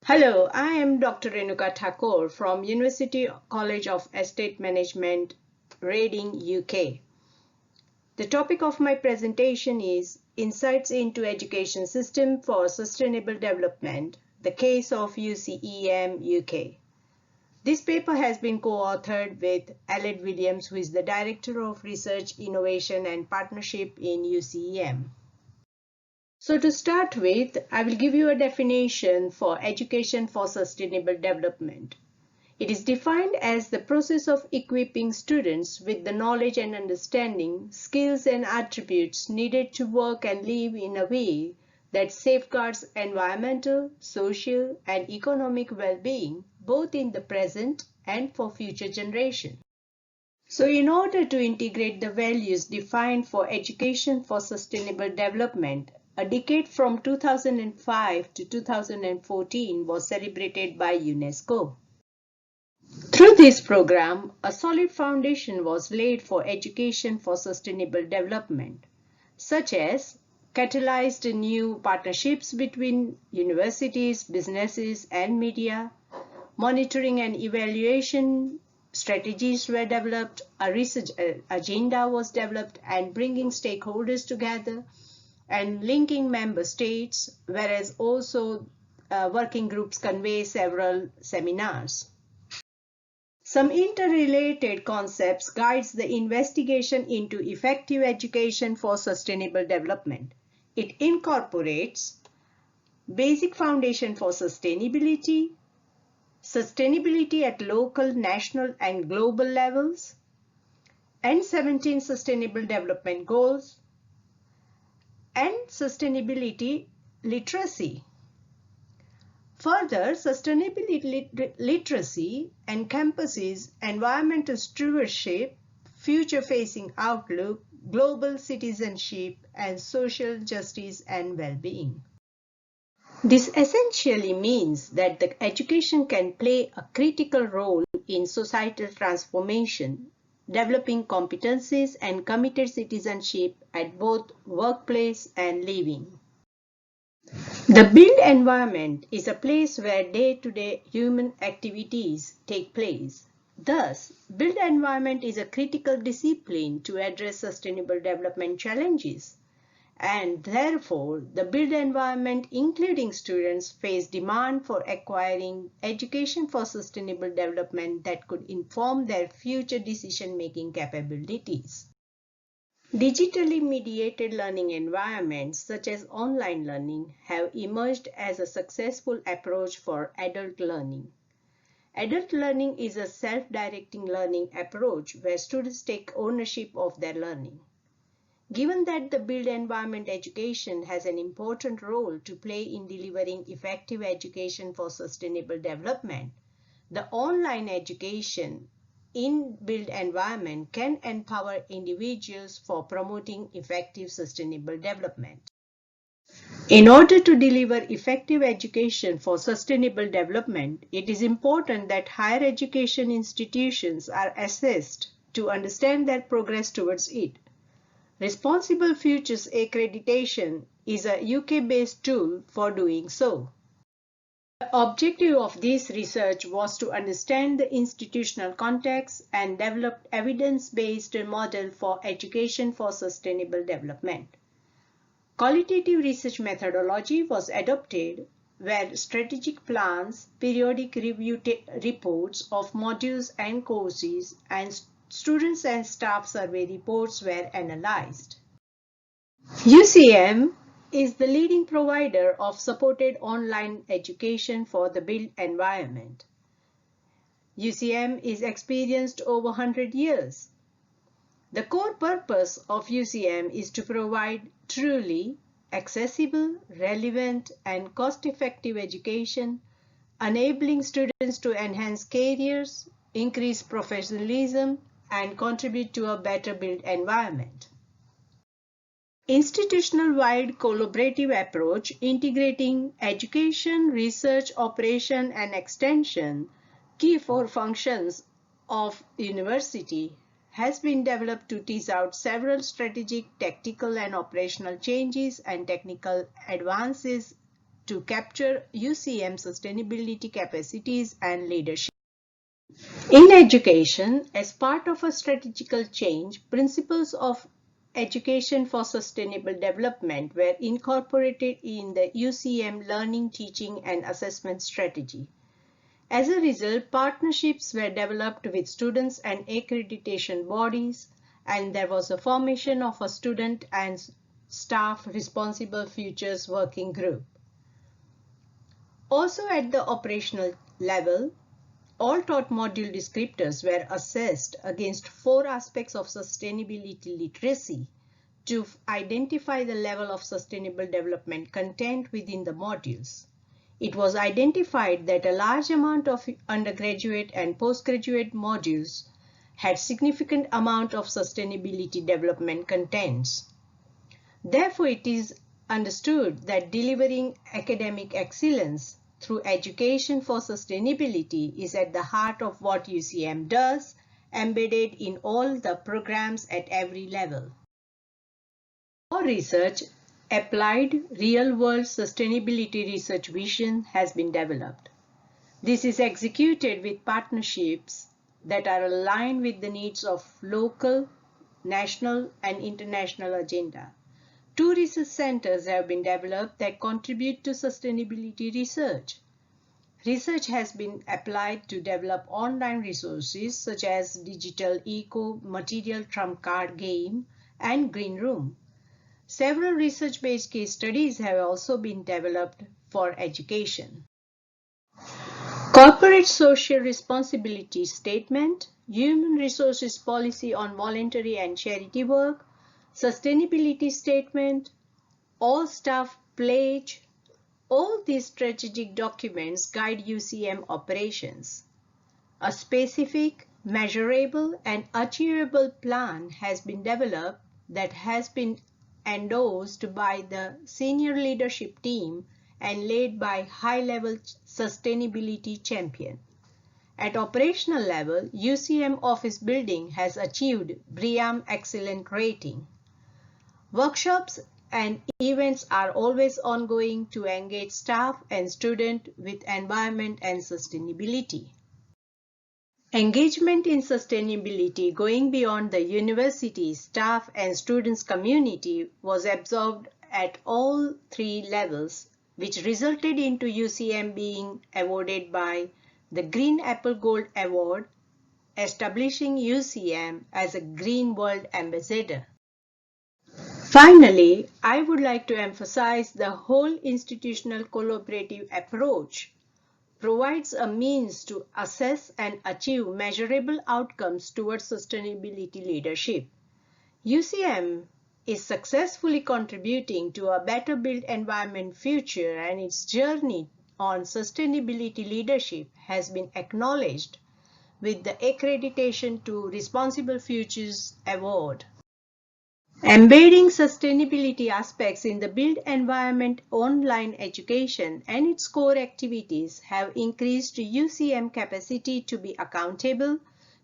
Hello, I am Dr. Renuka Thakore from University College of Estate Management, Reading, UK. The topic of my presentation is Insights into Education System for Sustainable Development, the case of UCEM, UK. This paper has been co-authored with Aled Williams, who is the Director of Research, Innovation and Partnership in UCEM. So to start with, I will give you a definition for education for sustainable development. It is defined as the process of equipping students with the knowledge and understanding, skills and attributes needed to work and live in a way that safeguards environmental, social, and economic well-being, both in the present and for future generations. So in order to integrate the values defined for education for sustainable development, a decade from 2005 to 2014 was celebrated by UNESCO. Through this program, a solid foundation was laid for education for sustainable development, such as catalyzed new partnerships between universities, businesses, and media, monitoring and evaluation strategies were developed, a research agenda was developed, and bringing stakeholders together and linking member states, whereas also working groups convey several seminars. Some interrelated concepts guides the investigation into effective education for sustainable development. It incorporates basic foundation for sustainability, sustainability at local, national, and global levels, and 17 Sustainable Development Goals, and sustainability literacy. Further, sustainability literacy encompasses environmental stewardship, future-facing outlook, global citizenship, and social justice and well-being. This essentially means that the education can play a critical role in societal transformation, developing competencies and committed citizenship at both workplace and living. The built environment is a place where day-to-day human activities take place. Thus, built environment is a critical discipline to address sustainable development challenges. And therefore, the built environment, including students, face demand for acquiring education for sustainable development that could inform their future decision-making capabilities. Digitally mediated learning environments, such as online learning, have emerged as a successful approach for adult learning. Adult learning is a self-directing learning approach where students take ownership of their learning. Given that the built environment education has an important role to play in delivering effective education for sustainable development, the online education in built environment can empower individuals for promoting effective sustainable development. In order to deliver effective education for sustainable development, it is important that higher education institutions are assessed to understand their progress towards it. Responsible Futures Accreditation is a UK-based tool for doing so. The objective of this research was to understand the institutional context and develop evidence-based model for education for sustainable development. Qualitative research methodology was adopted where strategic plans, periodic review reports of modules and courses, and students and staff survey reports were analyzed. UCM is the leading provider of supported online education for the built environment. UCM is experienced over 100 years. The core purpose of UCM is to provide truly accessible, relevant, and cost-effective education, enabling students to enhance careers, increase professionalism, and contribute to a better built environment. Institutional-wide collaborative approach integrating education, research, operation, and extension, key four functions of university, has been developed to tease out several strategic, tactical, and operational changes and technical advances to capture UCM sustainability capacities and leadership. In education, as part of a strategical change, principles of education for sustainable development were incorporated in the UCM learning, teaching, and assessment strategy. As a result, partnerships were developed with students and accreditation bodies, and there was a formation of a student and staff responsible futures working group. Also at the operational level, all taught module descriptors were assessed against 4 aspects of sustainability literacy to identify the level of sustainable development content within the modules. It was identified that a large amount of undergraduate and postgraduate modules had significant amount of sustainability development contents. Therefore, it is understood that delivering academic excellence through education for sustainability is at the heart of what UCM does, embedded in all the programs at every level. For research, applied real-world sustainability research vision has been developed. This is executed with partnerships that are aligned with the needs of local, national, and international agenda. 2 research centers have been developed that contribute to sustainability research. Research has been applied to develop online resources such as Digital Eco Material Trump Card Game and Green Room. Several research-based case studies have also been developed for education. Corporate Social Responsibility Statement, Human Resources Policy on Voluntary and Charity Work, Sustainability Statement, All Staff Pledge, all these strategic documents guide UCM operations. A specific, measurable, and achievable plan has been developed that has been endorsed by the senior leadership team and led by high-level sustainability champion. At operational level, UCM office building has achieved BREEAM Excellent rating. Workshops and events are always ongoing to engage staff and students with environment and sustainability. Engagement in sustainability going beyond the university, staff, and students' community was observed at all 3 levels, which resulted into UCM being awarded by the Green Apple Gold Award, establishing UCM as a Green World Ambassador. Finally, I would like to emphasize the whole institutional collaborative approach provides a means to assess and achieve measurable outcomes towards sustainability leadership. UCM is successfully contributing to a better built environment future, and its journey on sustainability leadership has been acknowledged with the accreditation to Responsible Futures Award. Embedding sustainability aspects in the built environment online education and its core activities have increased UCM capacity to be accountable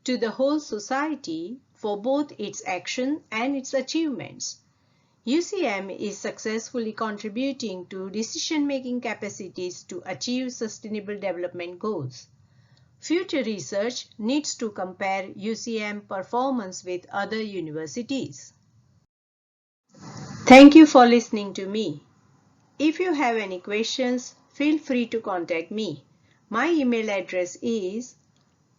to the whole society for both its action and its achievements. UCM is successfully contributing to decision-making capacities to achieve sustainable development goals. Future research needs to compare UCM performance with other universities. Thank you for listening to me. If you have any questions, feel free to contact me. My email address is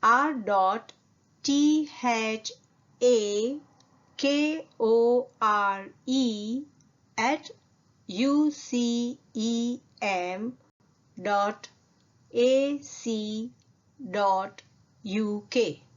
r.thakore@ucem.ac.uk.